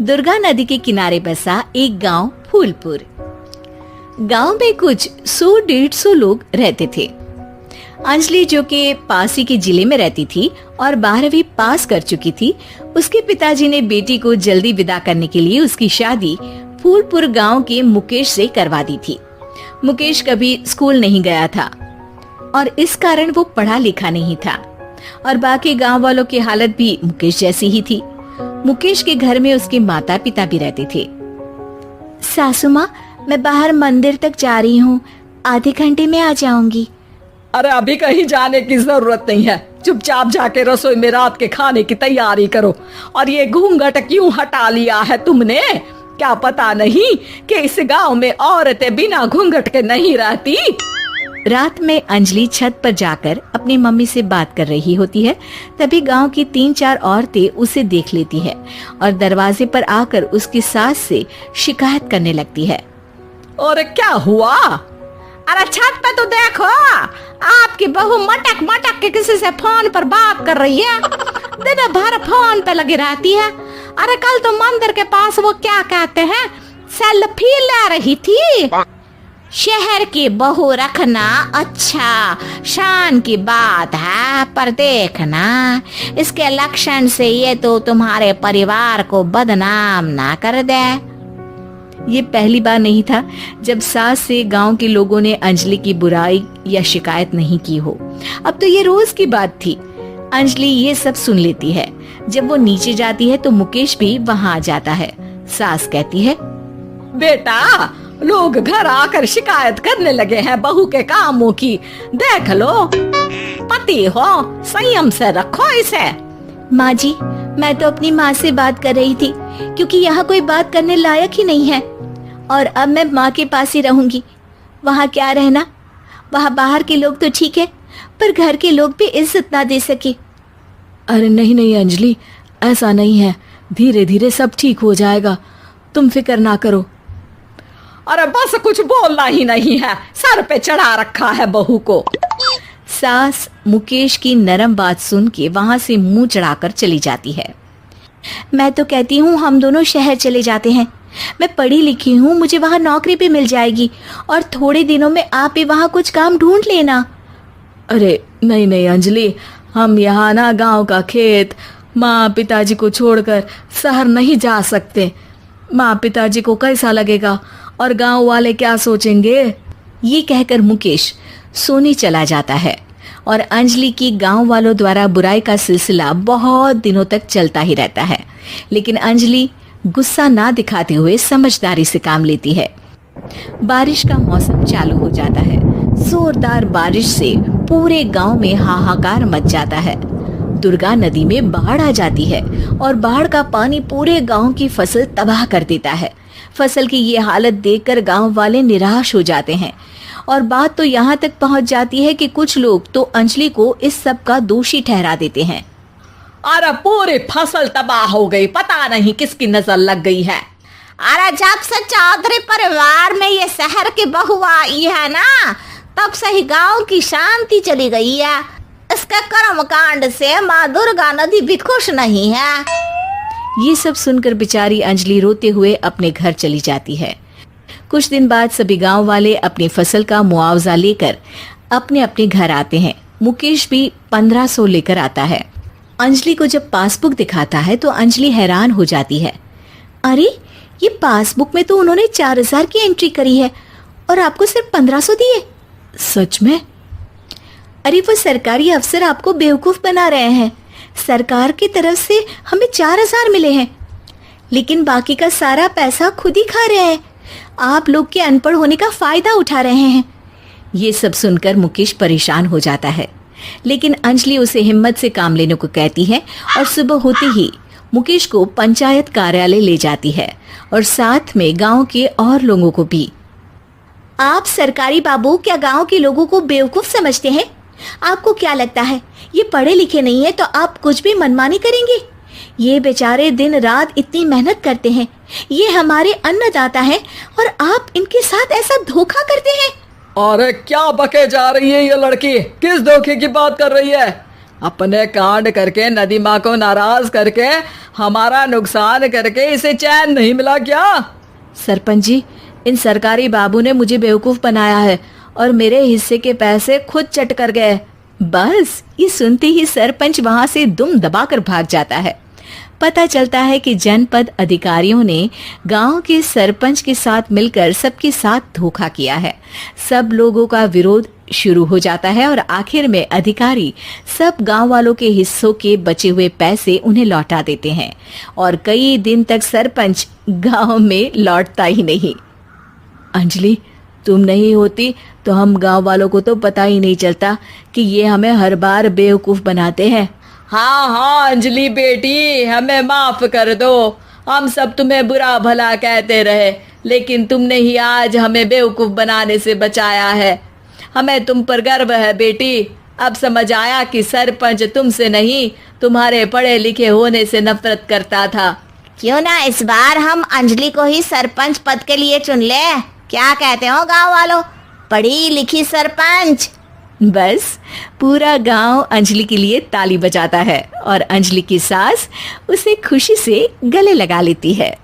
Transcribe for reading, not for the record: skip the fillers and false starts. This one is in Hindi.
दुर्गा नदी के किनारे बसा एक गांव फूलपुर। गांव में कुछ 100-150 लोग रहते थे। अंजलि, जो कि पास ही के जिले में रहती थी और 12वीं पास कर चुकी थी, उसके पिताजी ने बेटी को जल्दी विदा करने के लिए उसकी शादी फूलपुर गांव के मुकेश से करवा दी थी। मुकेश कभी स्कूल नहीं गया था और इस कारण वो पढ़ा लिखा नहीं था और बाकी गांव वालों की हालत भी मुकेश जैसी ही थी। मुकेश के घर में उसके माता पिता भी रहते थे। सासू माँ, मैं बाहर मंदिर तक जा रही हूँ, आधे घंटे में आ जाऊंगी। अरे अभी कहीं जाने की जरूरत नहीं है, चुपचाप जाके रसोई में रात के खाने की तैयारी करो। और ये घूंघट क्यों हटा लिया है तुमने? क्या पता नहीं कि इस गांव में औरतें बिना घूंघट के नहीं रहती? रात में अंजलि छत पर जाकर अपनी मम्मी से बात कर रही होती है। तभी गांव की 3-4 औरतें उसे देख लेती है और दरवाजे पर आकर उसकी सास से शिकायत करने लगती है। और क्या हुआ? अरे छत पे तो देखो, आपकी बहू मटक मटक के किसी से फोन पर बात कर रही है। दिन भर फोन पे लगी रहती है। अरे कल तो मंदिर के पास वो क्या कहते हैं, सेल्फी ले रही थी। शहर की बहू रखना अच्छा शान की बात है, पर देखना इसके लक्षण से ये तो तुम्हारे परिवार को बदनाम ना कर दे। ये पहली बार नहीं था जब सास से गांव के लोगों ने अंजलि की बुराई या शिकायत नहीं की हो। अब तो ये रोज की बात थी। अंजलि ये सब सुन लेती है। जब वो नीचे जाती है तो मुकेश भी वहां आ जाता है। सास कहती है, बेटा, लोग घर आकर शिकायत करने लगे हैं बहू के कामों की। देख लो, पति हो, संयम से रखो इसे। माँ जी, मैं तो अपनी माँ से बात कर रही थी क्योंकि यहाँ कोई बात करने लायक ही नहीं है और अब मैं माँ के पास ही रहूंगी। वहाँ क्या रहना, वहाँ बाहर के लोग तो ठीक है पर घर के लोग भी इज्जत ना दे सके। अरे नहीं नहीं अंजलि, ऐसा नहीं है, धीरे धीरे सब ठीक हो जाएगा, तुम फिक्र ना करो। अरे बस कुछ बोलना ही नहीं है, सर पे चढ़ा रखा है बहू को। सास मुकेश की नरम बात सुन के वहां से मुंह चढ़ाकर चली जाती है। मैं तो कहती हूँ हम दोनों शहर चले जाते हैं। मैं पढ़ी लिखी हूँ, मुझे वहाँ नौकरी भी मिल जाएगी और थोड़े दिनों में आप भी वहाँ कुछ काम ढूंढ लेना। अरे नहीं नहीं अंजलि, हम यहाँ ना गांव का खेत, माँ पिताजी को छोड़कर शहर नहीं जा सकते। माँ पिताजी को कैसा लगेगा और गांव वाले क्या सोचेंगे? ये कहकर मुकेश सोने चला जाता है और अंजलि की गांव वालों द्वारा बुराई का सिलसिला बहुत दिनों तक चलता ही रहता है। लेकिन अंजलि गुस्सा ना दिखाते हुए समझदारी से काम लेती है। बारिश का मौसम चालू हो जाता है। जोरदार बारिश से पूरे गांव में हाहाकार मच जाता है। दुर्गा नदी में बाढ़ आ जाती है और बाढ़ का पानी पूरे गांव की फसल तबाह कर देता है। फसल की ये हालत देखकर गांव वाले निराश हो जाते हैं और बात तो यहाँ तक पहुँच जाती है कि कुछ लोग तो अंजलि को इस सब का दोषी ठहरा देते हैं। अरे पूरी फसल तबाह हो गई, पता नहीं किसकी नजर लग गई है। अरे जब से चौधरी परिवार में ये शहर की बहू आई है ना, तब से ही गांव की शांति चली गई है। इसके कर्म कांड से माँ दुर्गा नदी भी खुश नहीं है। ये सब सुनकर बेचारी अंजलि रोते हुए अपने घर चली जाती है। कुछ दिन बाद सभी गांव वाले अपनी फसल का मुआवजा लेकर अपने अपने घर आते हैं। मुकेश भी 1500 लेकर आता है। अंजलि को जब पासबुक दिखाता है तो अंजलि हैरान हो जाती है। अरे, ये पासबुक में तो उन्होंने 4000 की एंट्री करी है और आपको सिर्फ 1500 दिए। सच में? अरे, वो सरकारी अफसर आपको बेवकूफ बना रहे हैं। सरकार की तरफ से हमें 4000 मिले हैं, लेकिन बाकी का सारा पैसा खुद ही खा रहे हैं। आप लोग के अनपढ़ होने का फायदा उठा रहे हैं। ये सब सुनकर मुकेश परेशान हो जाता है, लेकिन अंजलि उसे हिम्मत से काम लेने को कहती है और सुबह होते ही मुकेश को पंचायत कार्यालय ले जाती है और साथ में गांव के और लोगों को भी। आप सरकारी बाबू क्या गांव के लोगों को बेवकूफ समझते हैं? आपको क्या लगता है ये पढ़े लिखे नहीं है तो आप कुछ भी मनमानी करेंगे? ये बेचारे दिन रात इतनी मेहनत करते हैं, ये हमारे अन्नदाता हैं और आप इनके साथ ऐसा धोखा करते हैं। अरे क्या बके जा रही है ये लड़की? किस धोखे की बात कर रही है? अपने कांड करके नदी माँ को नाराज करके हमारा नुकसान करके इसे चैन नहीं मिला क्या? सरपंच जी, इन सरकारी बाबू ने मुझे बेवकूफ बनाया है और मेरे हिस्से के पैसे खुद चट कर गए। बस ये सुनते ही सरपंच वहां से दुम दबाकर भाग जाता है। पता चलता है कि जनपद अधिकारियों ने गांव के सरपंच के साथ मिलकर सबके साथ धोखा किया है। सब लोगों का विरोध शुरू हो जाता है और आखिर में अधिकारी सब गांव वालों के हिस्सों के बचे हुए पैसे उन्हें लौटा देते हैं और कई दिन तक सरपंच गांव में लौटता ही नहीं। अंजलि, तुम नहीं होती तो हम गांव वालों को तो पता ही नहीं चलता कि ये हमें हर बार बेवकूफ बनाते हैं। हाँ हाँ अंजलि बेटी, हमें माफ कर दो। हम सब तुम्हें बुरा भला कहते रहे, लेकिन तुमने ही आज हमें बेवकूफ बनाने से बचाया है। हमें तुम पर गर्व है बेटी। अब समझ आया कि सरपंच तुमसे नहीं, तुम्हारे पढ़े लिखे होने से नफरत करता था। क्यों ना इस बार हम अंजलि को ही सरपंच पद के लिए चुन ले? क्या कहते हो गांव वालों? पढ़ी लिखी सरपंच। बस पूरा गांव अंजलि के लिए ताली बजाता है और अंजलि की सास उसे खुशी से गले लगा लेती है।